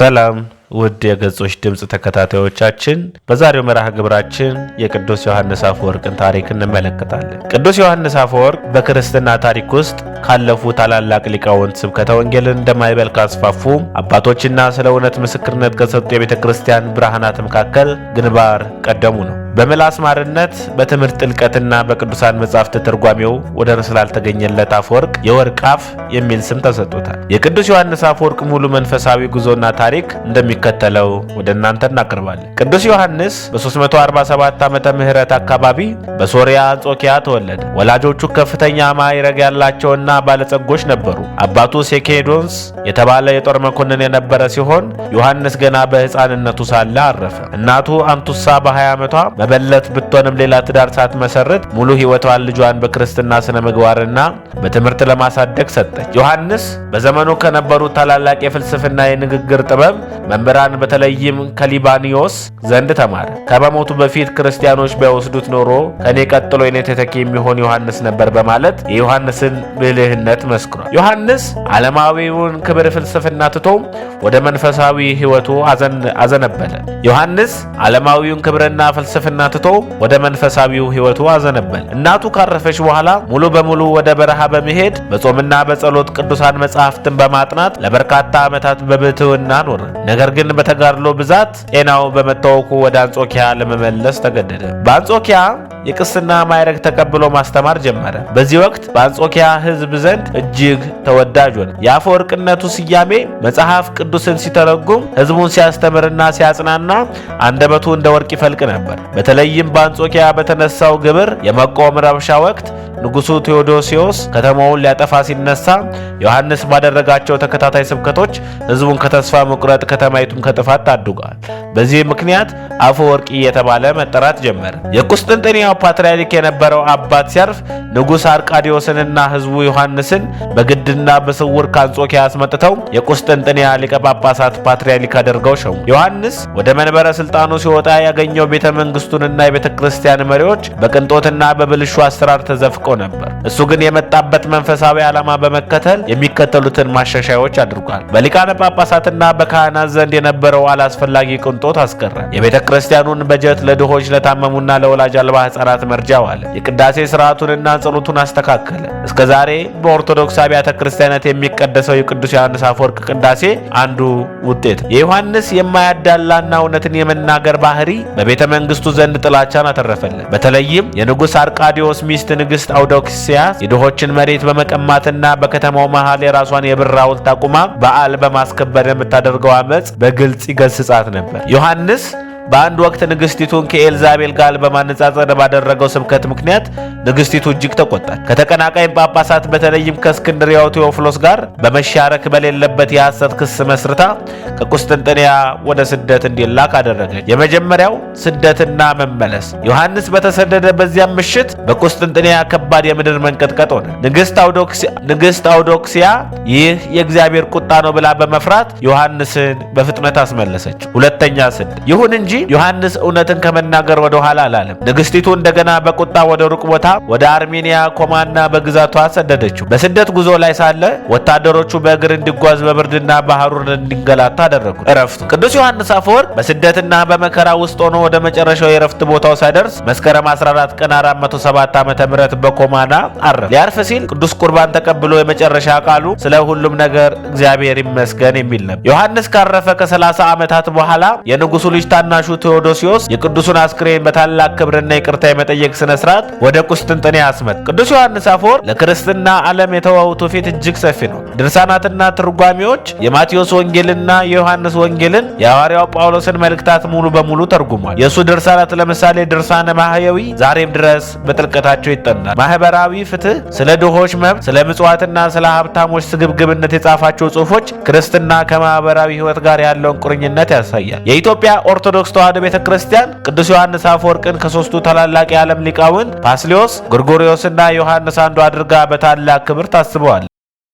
ሰላም ውድ የገጾች ድምጽ ተከታታዮቻችን፣ በዛሬው መርሃ ግብራችን የቅዱስ ዮሐንስ አፈወርቅን ታሪክ እንመለከታለን። ቅዱስ ዮሐንስ አፈወርቅ በክርስትና ታሪክ ውስጥ ካለፉ ታላላቅ ሊቃውንት ስብከተ ወንጌልን እንደማይበል ካስፋፉ አባቶችና ስለ እውነት ምስክርነት ከሰጡ የቤተ ክርስቲያን ብርሃናት መካከል ግንባር ቀደሙ ነው። በምላስ ማርነት በትምህርት ጥልቀትና በቅዱሳን መጻሕፍት ትርጓሜው ወደር ስላልተገኘለት አፈወርቅ የወርቅ አፍ የሚል ስም ተሰጥቶታል። የቅዱስ ዮሐንስ አፈወርቅ ሙሉ መንፈሳዊ ጉዞና ታሪክ እንደሚከተለው ወደ እናንተ እናቀርባለን። ቅዱስ ዮሐንስ በ347 ዓመተ ምህረት አካባቢ በሶሪያ አንጾኪያ ተወለደ። ወላጆቹ ከፍተኛ ማዕረግ ያላቸውና ባለጸጎች ነበሩ። አባቱ ሴኬዶንስ የተባለ የጦር መኮንን የነበረ ሲሆን ዮሐንስ ገና በሕፃንነቱ ሳለ አረፈ። እናቱ አንቱሳ በ20 ዓመቷ መበለት ብትሆንም ሌላ ትዳር ሳትመሰርት ሙሉ ሕይወቷን ልጇን በክርስትና ስነ ምግባርና በትምህርት ለማሳደግ ሰጠች። ዮሐንስ በዘመኑ ከነበሩ ታላላቅ የፍልስፍና የንግግር ጥበብ መምህራን በተለይም ከሊባኒዮስ ዘንድ ተማረ። ከመሞቱ በፊት ክርስቲያኖች ቢወስዱት ኖሮ ከኔ ቀጥሎ የኔ ተተኪ የሚሆን ዮሐንስ ነበር በማለት የዮሐንስን ብልህነት መስክሯል። ዮሐንስ ዓለማዊውን ክብር ፍልስፍና ትቶ ወደ መንፈሳዊ ሕይወቱ አዘነበለ። ዮሐንስ ዓለማዊውን ክብርና ፍልስፍና ትቶ ወደ መንፈሳዊው ሕይወቱ አዘነበለ። እናቱ ካረፈች በኋላ ሙሉ በሙሉ ወደ በረሃ በመሄድ በጾምና በጸሎት ቅዱሳን መጻሕፍትን በማጥናት ለበርካታ ዓመታት በብሕትውና ኖረ። ነገር ግን በተጋድሎ ብዛት ጤናው በመታወኩ ወደ አንጾኪያ ለመመለስ ተገደደ። በአንጾኪያ የቅስና ማዕረግ ተቀብሎ ማስተማር ጀመረ። በዚህ ወቅት በአንጾኪያ ሕዝብ ዘንድ እጅግ ተወዳጅ ሆነ። የአፈወርቅነቱ ስያሜ መጽሐፍ ቅዱስን ሲተረጉም ሕዝቡን ሲያስተምርና ሲያጽናና አንደበቱ እንደ ወርቅ ይፈልቅ ነበር። በተለይም በአንጾኪያ በተነሳው ግብር የመቆም ረብሻ ወቅት ንጉሡ ቴዎዶሲዮስ ከተማውን ሊያጠፋ ሲነሳ ዮሐንስ ባደረጋቸው ተከታታይ ስብከቶች ሕዝቡን ከተስፋ መቁረጥ ከተማይቱን ከጥፋት ታድጓል። በዚህ ምክንያት አፈወርቅ እየተባለ መጠራት ጀመረ። የቁስጥንጥንያው ፓትርያርክ የነበረው አባት ሲያርፍ ንጉሥ አርቃዲዮስንና ሕዝቡ ዮሐንስን በግድና በስውር ከአንጾኪያ አስመጥተው የቁስጥንጥንያ ሊቀ ጳጳሳት ፓትርያርክ አድርገው ሾሙ። ዮሐንስ ወደ መንበረ ስልጣኑ ሲወጣ ያገኘው ቤተ መንግስቱንና የቤተ ክርስቲያን መሪዎች በቅንጦትና በብልሹ አሰራር ተዘፍቀው ነበር። እሱ ግን የመጣበት መንፈሳዊ ዓላማ በመከተል የሚከተሉትን ማሻሻያዎች አድርጓል። በሊቃነ ጳጳሳትና በካህናት ዘንድ የነበረው አላስፈላጊ ቅንጦት አስቀረ። የቤተ ክርስቲያኑን በጀት ለድሆች፣ ለታመሙና ለወላጅ አልባ ሕፃናት መርጃ ዋለ። የቅዳሴ ስርዓቱንና ጸሎቱን አስተካከለ። እስከዛሬ በኦርቶዶክስ አብያተ ክርስቲያናት የሚቀደሰው የቅዱስ ዮሐንስ አፈወርቅ ቅዳሴ አንዱ ውጤት። የዮሐንስ የማያዳላና እውነትን የመናገር ባህሪ በቤተ መንግስቱ ዘንድ ጥላቻን አተረፈለት። በተለይም የንጉሥ አርቃዲዮስ ሚስት ንግሥት አውዶክስያ የድሆችን መሬት በመቀማትና በከተማው መሃል የራሷን የብር ሐውልት አቁማ በዓል በማስከበር የምታደርገው አመጽ በግልጽ ይገስጻት ነበር። ዮሐንስ በአንድ ወቅት ንግስቲቱን ከኤልዛቤል ጋር በማነጻጸር ባደረገው ስብከት ምክንያት ንግስቲቱ እጅግ ተቆጣች። ከተቀናቃኝ ጳጳሳት በተለይም ከእስክንድርያው ቴዎፍሎስ ጋር በመሻረክ በሌለበት የሐሰት ክስ መስርታ ከቁስጥንጥንያ ወደ ስደት እንዲላክ አደረገች። የመጀመሪያው ስደትና መመለስ። ዮሐንስ በተሰደደ በዚያም ምሽት በቁስጥንጥንያ ከባድ የምድር መንቀጥቀጥ ሆነ። ንግስት አውዶክስያ ይህ የእግዚአብሔር ቁጣ ነው ብላ በመፍራት ዮሐንስን በፍጥነት አስመለሰች። ሁለተኛ ስደት። ይሁን እንጂ ዮሐንስ እውነትን ከመናገር ወደ ኋላ አላለም። ንግስቲቱ እንደገና በቁጣ ወደ ሩቅ ቦታ ወደ አርሜኒያ ኮማና በግዛቷ ሰደደችው። በስደት ጉዞ ላይ ሳለ ወታደሮቹ በእግር እንዲጓዝ በብርድና በሐሩር እንዲንገላታ አደረጉ። እረፍቱ። ቅዱስ ዮሐንስ አፈወርቅ በስደትና በመከራ ውስጥ ሆኖ ወደ መጨረሻው የእረፍት ቦታው ሳይደርስ መስከረም 14 ቀን 407 ዓመተ ምህረት በኮማና አረፈ። ሊያርፍ ሲል ቅዱስ ቁርባን ተቀብሎ የመጨረሻ ቃሉ ስለ ሁሉም ነገር እግዚአብሔር ይመስገን የሚል ነበር። ዮሐንስ ካረፈ ከ30 ዓመታት በኋላ የንጉሱ ልጅ ታናሹ ቴዎዶሲዮስ የቅዱሱን አስክሬን በታላቅ ክብርና ይቅርታ የመጠየቅ ስነ ስርዓት ወደ ቁስጥንጥንያ አስመጣ። ቅዱስ ዮሐንስ አፈወርቅ ለክርስትና ዓለም የተወው ትውፊት እጅግ ሰፊ ነው። ድርሳናትና ትርጓሜዎች የማቴዎስ ወንጌልና የዮሐንስ ወንጌልን የሐዋርያው ጳውሎስን መልእክታት ሙሉ በሙሉ ተርጉሟል። የእሱ ድርሳናት ለምሳሌ ድርሳነ ማህየዊ ዛሬም ድረስ በጥልቀታቸው ይጠናል። ማህበራዊ ፍትህ፣ ስለ ድሆች መብት፣ ስለ ምጽዋትና ስለ ሀብታሞች ስግብግብነት የጻፋቸው ጽሑፎች ክርስትና ከማህበራዊ ህይወት ጋር ያለውን ቁርኝነት ያሳያል። የኢትዮጵያ ኦርቶዶክስ ተዋሕዶ ቤተክርስቲያን ቅዱስ ዮሐንስ አፈወርቅን ከሶስቱ ታላላቅ የዓለም ሊቃውንት ባስልዮስ፣ ጎርጎርዮስና ዮሐንስ አንዱ አድርጋ በታላቅ ክብር ታስበዋል።